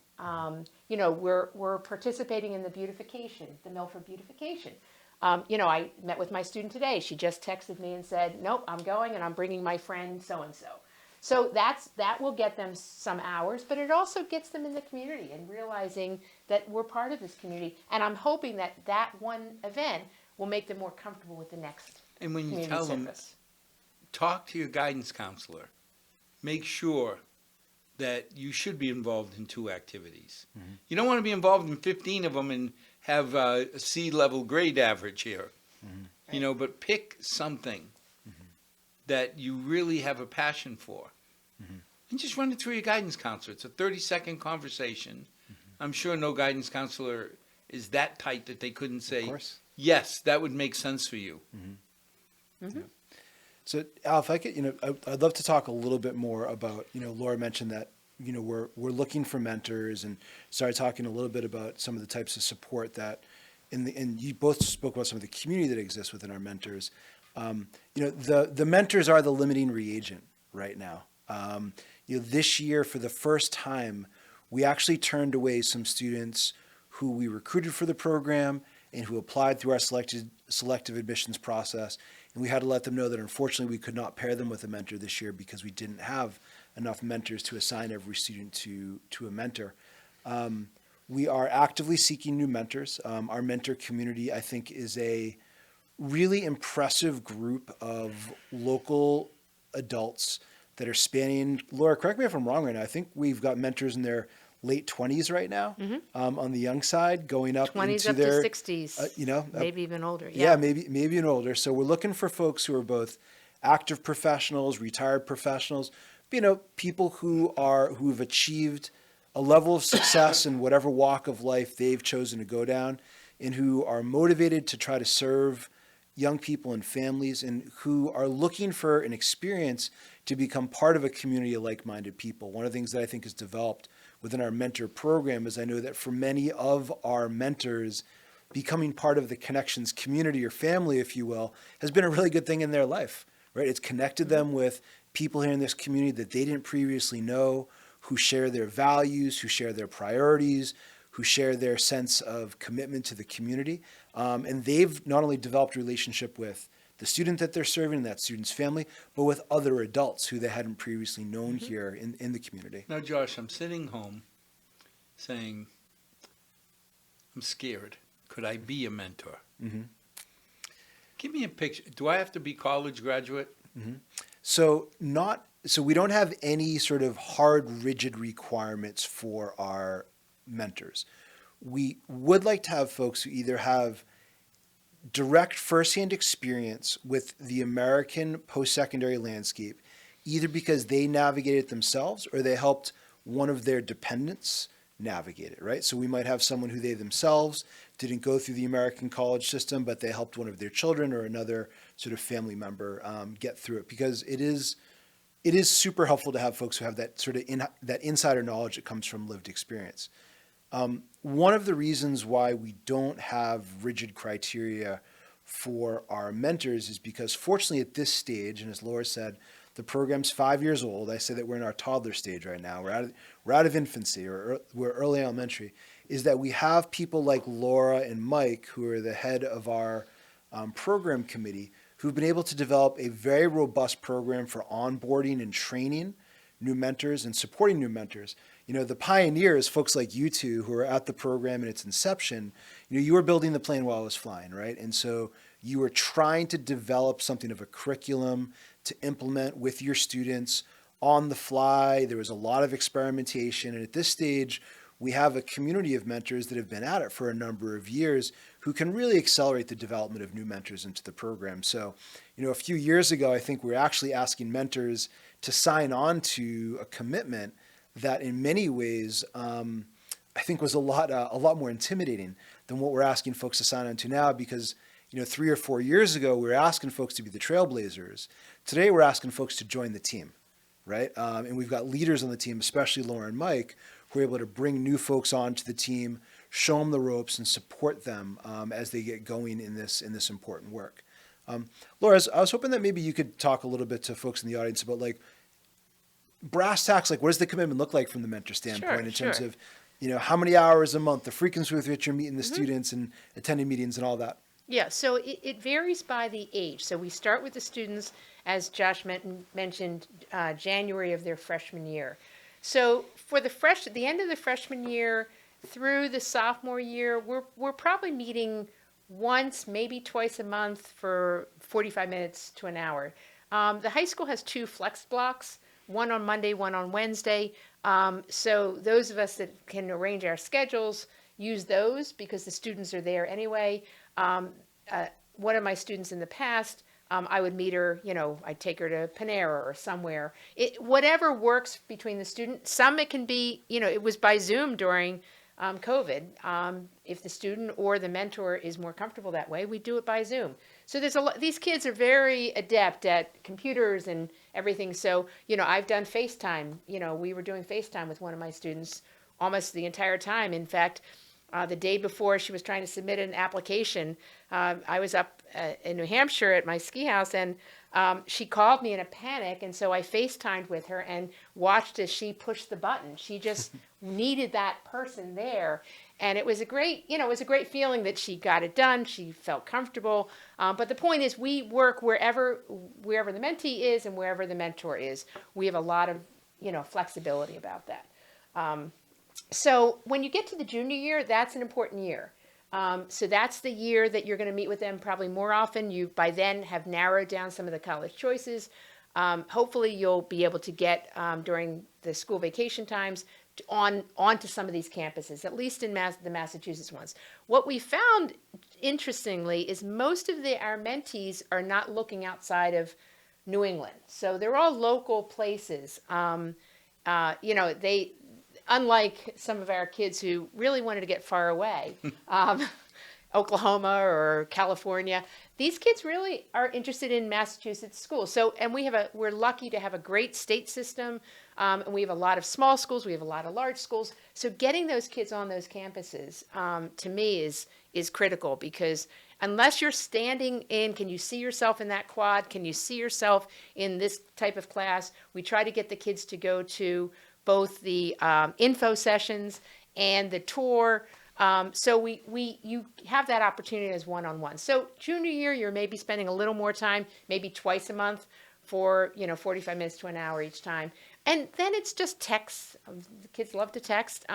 We're participating in the beautification, the Milford beautification. I met with my student today. She just texted me and said, nope, I'm going and I'm bringing my friend so-and-so. So that will get them some hours, but it also gets them in the community and realizing that we're part of this community. And I'm hoping that one event will make them more comfortable with the next. And when you community tell them, service. talk to your guidance counselor. Make sure that you should be involved in 2 activities. You don't want to be involved in 15 of them and have a C-level grade average here. But pick something that you really have a passion for. And just run it through your guidance counselor. It's a 30-second conversation. I'm sure no guidance counselor is that tight that they couldn't say, yes, that would make sense for you. So, Al, if I could, I'd love to talk a little bit more about, Laura mentioned that, we're looking for mentors, and started talking a little bit about some of the types of support that, and you both spoke about some of the community that exists within our mentors. The mentors are the limiting reagent right now. This year, for the first time, we actually turned away some students who we recruited for the program and who applied through our selective admissions process. And we had to let them know that unfortunately we could not pair them with a mentor this year because we didn't have enough mentors to assign every student to a mentor. We are actively seeking new mentors. Our mentor community, I think, is a really impressive group of local adults that are spanning, Laura, correct me if I'm wrong right now, I think we've got mentors in their late 20s right now, on the young side, going up 20s into up their to 60s, maybe even older. Yeah, maybe even older. So we're looking for folks who are both active professionals, retired professionals, people who've achieved a level of success in whatever walk of life they've chosen to go down, and who are motivated to try to serve young people and families and who are looking for an experience to become part of a community of like-minded people. One of the things that I think is developed within our mentor program is I know that for many of our mentors, becoming part of the Connections community or family, if you will, has been a really good thing in their life, right? It's connected them with people here in this community that they didn't previously know, who share their values, who share their priorities, who share their sense of commitment to the community. And they've not only developed a relationship with the student that they're serving and that student's family, but with other adults who they hadn't previously known here in the community. Now, Josh, I'm sitting home saying, I'm scared. Could I be a mentor? Mm-hmm. Give me a picture. Do I have to be college graduate? Mm-hmm. So we don't have any sort of hard, rigid requirements for our mentors. We would like to have folks who either have direct firsthand experience with the American post-secondary landscape, either because they navigated it themselves or they helped one of their dependents navigate it, right? So we might have someone who they themselves didn't go through the American college system, but they helped one of their children or another sort of family member get through it, because it is super helpful to have folks who have that sort of that insider knowledge that comes from lived experience. One of the reasons why we don't have rigid criteria for our mentors is because, fortunately, at this stage, and as Laura said, the program's 5 years old. I say that we're in our toddler stage right now. We're out of infancy, or we're early elementary. Is that we have people like Laura and Mike, who are the head of our program committee, who've been able to develop a very robust program for onboarding and training new mentors and supporting new mentors. You know, the pioneers, folks like you two who are at the program in its inception, you were building the plane while it was flying, right? And so you were trying to develop something of a curriculum to implement with your students on the fly. There was a lot of experimentation. And at this stage, we have a community of mentors that have been at it for a number of years who can really accelerate the development of new mentors into the program. So, a few years ago, I think we were actually asking mentors to sign on to a commitment that in many ways, I think was a lot more intimidating than what we're asking folks to sign on to now, because 3 or 4 years ago, we were asking folks to be the trailblazers. Today, we're asking folks to join the team, right? And we've got leaders on the team, especially Laura and Mike, who are able to bring new folks onto the team, show them the ropes, and support them as they get going in this important work. Laura, I was hoping that maybe you could talk a little bit to folks in the audience about brass tacks, what does the commitment look like from the mentor standpoint in terms of, how many hours a month, the frequency with which you're meeting the students and attending meetings and all that? Yeah, so it varies by the age. So we start with the students, as Josh mentioned, January of their freshman year. So for the end of the freshman year through the sophomore year, we're probably meeting once, maybe twice a month for 45 minutes to an hour. The high school has 2 flex blocks, one on Monday, one on Wednesday. So those of us that can arrange our schedules use those because the students are there anyway. One of my students in the past, I would meet her, I'd take her to Panera or somewhere. Whatever works between the student. Some it can be, it was by Zoom during COVID. If the student or the mentor is more comfortable that way, we do it by Zoom. So there's these kids are very adept at computers and everything. So, I've done FaceTime. We were doing FaceTime with one of my students almost the entire time. In fact, the day before she was trying to submit an application, I was up in New Hampshire at my ski house, and she called me in a panic, and so I FaceTimed with her and watched as she pushed the button. She just needed that person there, and it was a great feeling that she got it done. She felt comfortable, but the point is, we work wherever the mentee is and wherever the mentor is. We have a lot of flexibility about that. So when you get to the junior year, that's an important year. So that's the year that you're going to meet with them probably more often. You by then have narrowed down some of the college choices. Hopefully you'll be able to get during the school vacation times onto some of these campuses, at least in the Massachusetts ones. What we found, interestingly, is most of our mentees are not looking outside of New England. So they're all local places. Unlike some of our kids who really wanted to get far away, Oklahoma or California. These kids really are interested in Massachusetts schools. So, and we're lucky to have a great state system, and we have a lot of small schools. We have a lot of large schools. So, getting those kids on those campuses, to me, is critical, because unless you're standing in, can you see yourself in that quad? Can you see yourself in this type of class? We try to get the kids to go to both the info sessions and the tour. So you have that opportunity as one-on-one. So junior year, you're maybe spending a little more time, maybe twice a month for, 45 minutes to an hour each time. And then it's just text. The kids love to text,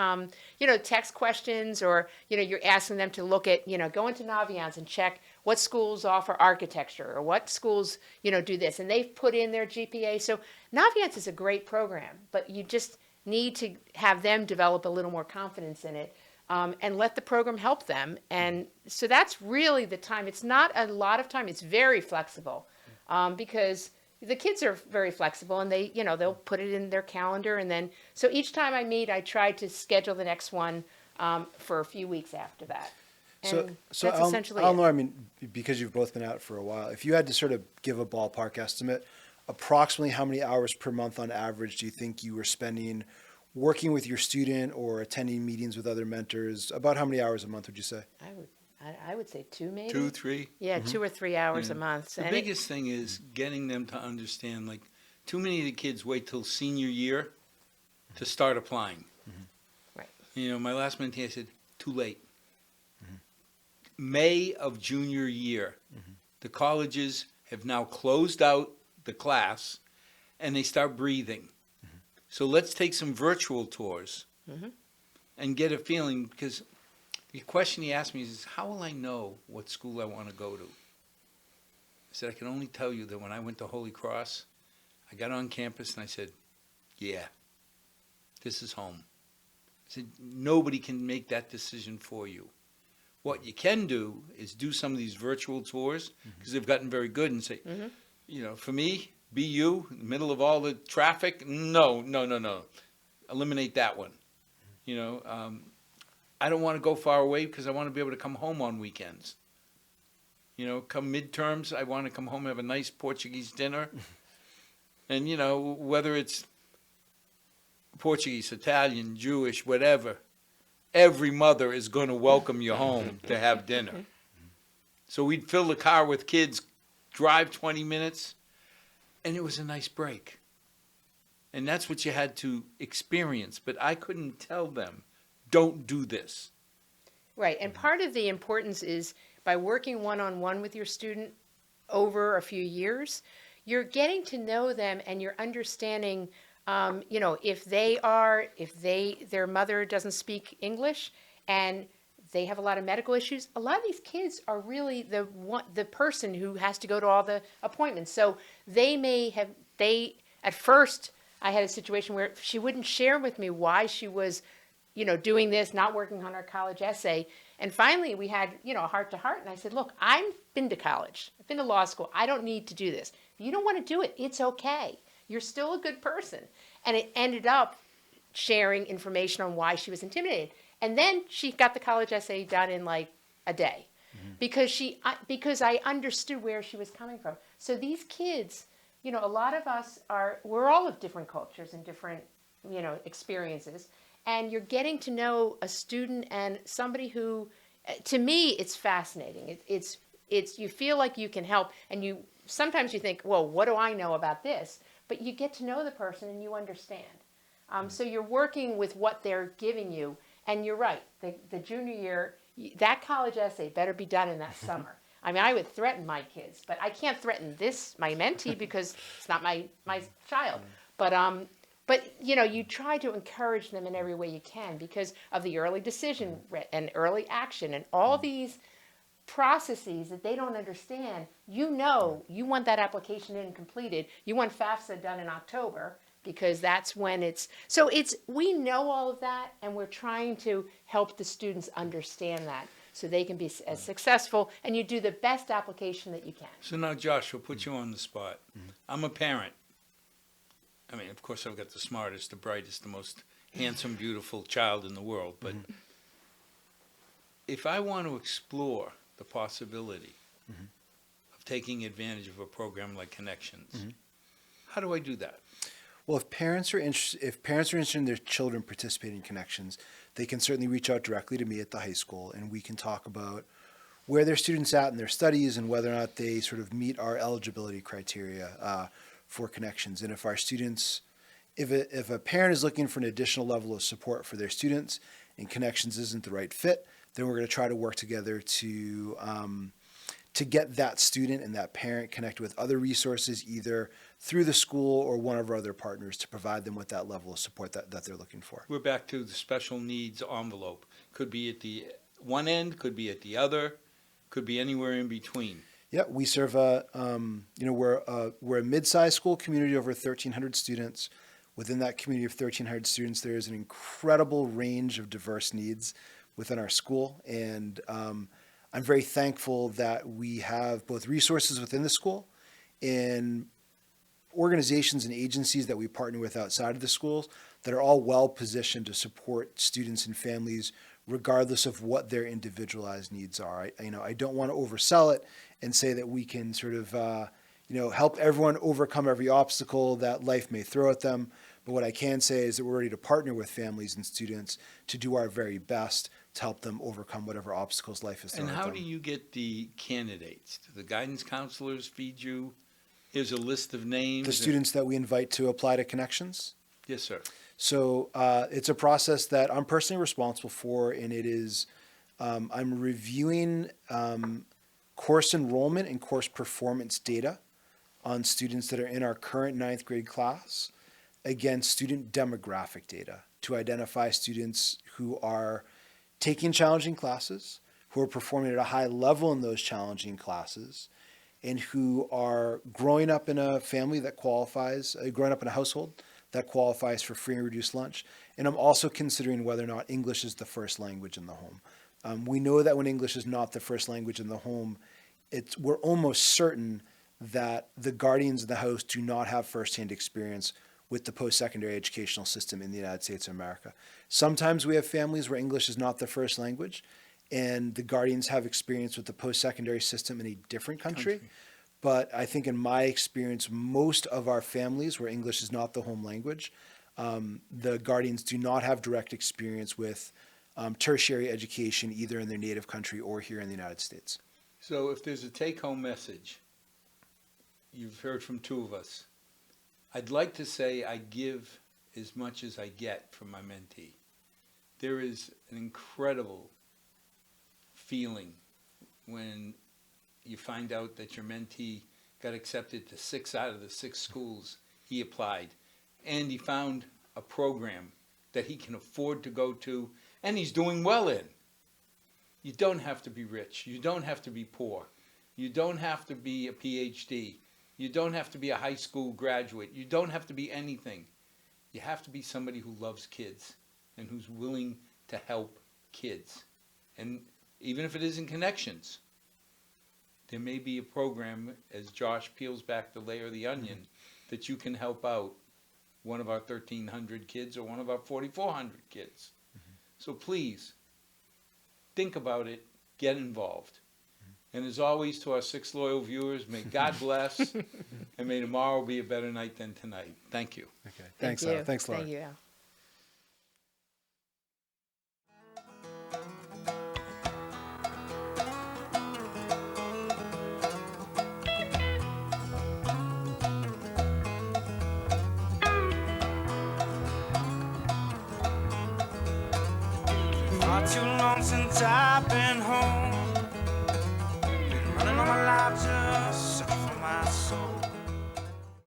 text questions, or, you're asking them to look at, go into Naviance and check what schools offer architecture, or what schools, do this. And they've put in their GPA. So Naviance is a great program, but you just need to have them develop a little more confidence in it. And let the program help them. And so that's really the time. It's not a lot of time. It's very flexible, because the kids are very flexible, and they'll put it in their calendar. And then, so each time I meet, I try to schedule the next one for a few weeks after that. And So that's essentially Eleanor, it. I mean, because you've both been out for a while, if you had to sort of give a ballpark estimate, approximately how many hours per month on average do you think you were spending working with your student or attending meetings with other mentors? About how many hours a month would you say? I would say 2, maybe. 2, 3. Yeah, 2 or 3 hours Yeah. a month. The biggest thing is getting them to understand, like, too many of the kids wait till senior year to start applying. Right. My last mentee, I said, too late. May of junior year, the colleges have now closed out the class, and they start breathing. So let's take some virtual tours and get a feeling, because the question he asked me is, how will I know what school I want to go to? I said, I can only tell you that when I went to Holy Cross, I got on campus and I said, yeah, this is home. I said, nobody can make that decision for you. What you can do is do some of these virtual tours, because they've gotten very good, and say, for me, BU, in the middle of all the traffic, no. Eliminate that one. I don't want to go far away because I want to be able to come home on weekends. Come midterms, I want to come home and have a nice Portuguese dinner. And, whether it's Portuguese, Italian, Jewish, whatever, every mother is going to welcome you home to have dinner. So we'd fill the car with kids, drive 20 minutes, and it was a nice break. And that's what you had to experience. But I couldn't tell them, don't do this. Right. And part of the importance is by working one-on-one with your student over a few years, you're getting to know them, and you're understanding, if their mother doesn't speak English and they have a lot of medical issues. A lot of these kids are really the person who has to go to all the appointments. So at first I had a situation where she wouldn't share with me why she was, doing this, not working on her college essay. And finally we had, a heart to heart. And I said, look, I've been to college. I've been to law school. I don't need to do this. If you don't want to do it, it's okay. You're still a good person. And it ended up sharing information on why she was intimidated. And then she got the college essay done in like a day, because I understood where she was coming from. So these kids, a lot of us we're all of different cultures and different, experiences. And you're getting to know a student and somebody who, to me, it's fascinating. It's you feel like you can help, and sometimes you think, well, what do I know about this? But you get to know the person and you understand. So you're working with what they're giving you. And you're right, the junior year, that college essay better be done in that summer. I mean, I would threaten my kids, but I can't threaten my mentee, because it's not my child. But you try to encourage them in every way you can, because of the early decision and early action and all these processes that they don't understand. You want that application in and completed. You want FAFSA done in October, because that's when we know all of that, and we're trying to help the students understand that so they can be as successful, and you do the best application that you can. So now, Josh, we'll put you on the spot. I'm a parent. I mean, of course, I've got the smartest, the brightest, the most handsome, beautiful child in the world, but if I want to explore the possibility of taking advantage of a program like Connections, how do I do that? Well, if parents are interested in their children participating in Connections, they can certainly reach out directly to me at the high school, and we can talk about where their students at in their studies and whether or not they sort of meet our eligibility criteria for Connections. And if our students, if a parent is looking for an additional level of support for their students and Connections isn't the right fit, then we're going to try to work together to get that student and that parent connected with other resources, either through the school or one of our other partners, to provide them with that level of support that they're looking for. We're back to the special needs envelope. Could be at the one end, could be at the other, could be anywhere in between. Yeah, we serve we're a mid-sized school community, over 1,300 students. Within that community of 1,300 students, there is an incredible range of diverse needs within our school, and I'm very thankful that we have both resources within the school and organizations and agencies that we partner with outside of the schools that are all well positioned to support students and families regardless of what their individualized needs are. I don't want to oversell it and say that we can sort of help everyone overcome every obstacle that life may throw at them. But what I can say is that we're ready to partner with families and students to do our very best to help them overcome whatever obstacles life is throwing And at how them. do you get the candidates? Do the guidance counselors feed you? Here's a list of names. The students that we invite to apply to Connections? Yes, sir. So it's a process that I'm personally responsible for, and it is I'm reviewing course enrollment and course performance data on students that are in our current 9th grade class against student demographic data to identify students who are taking challenging classes, who are performing at a high level in those challenging classes, and who are growing up in a family that qualifies, growing up in a household that qualifies for free and reduced lunch. And I'm also considering whether or not English is the first language in the home. We know that when English is not the first language in the home, we're almost certain that the guardians of the house do not have firsthand experience with the post-secondary educational system in the United States of America. Sometimes we have families where English is not the first language, and the guardians have experience with the post-secondary system in a different country. But I think in my experience, most of our families where English is not the home language, the guardians do not have direct experience with tertiary education either in their native country or here in the United States. So if there's a take-home message, you've heard from two of us. I'd like to say I give as much as I get from my mentee. There is an incredible feeling when you find out that your mentee got accepted to 6 out of the 6 schools he applied, and he found a program that he can afford to go to, and he's doing well in. You don't have to be rich. You don't have to be poor. You don't have to be a PhD. You don't have to be a high school graduate. You don't have to be anything. You have to be somebody who loves kids and who's willing to help kids. And even if it isn't Connections, there may be a program, as Josh peels back the layer of the onion, that you can help out one of our 1,300 kids or one of our 4,400 kids. So please, think about it, get involved. And as always, to our 6 loyal viewers, may God bless, and may tomorrow be a better night than tonight. Thank you. Okay. Thanks, you. Al. Thanks, Laura. Thank you, Al. Not too long since I've been home, been running all my life just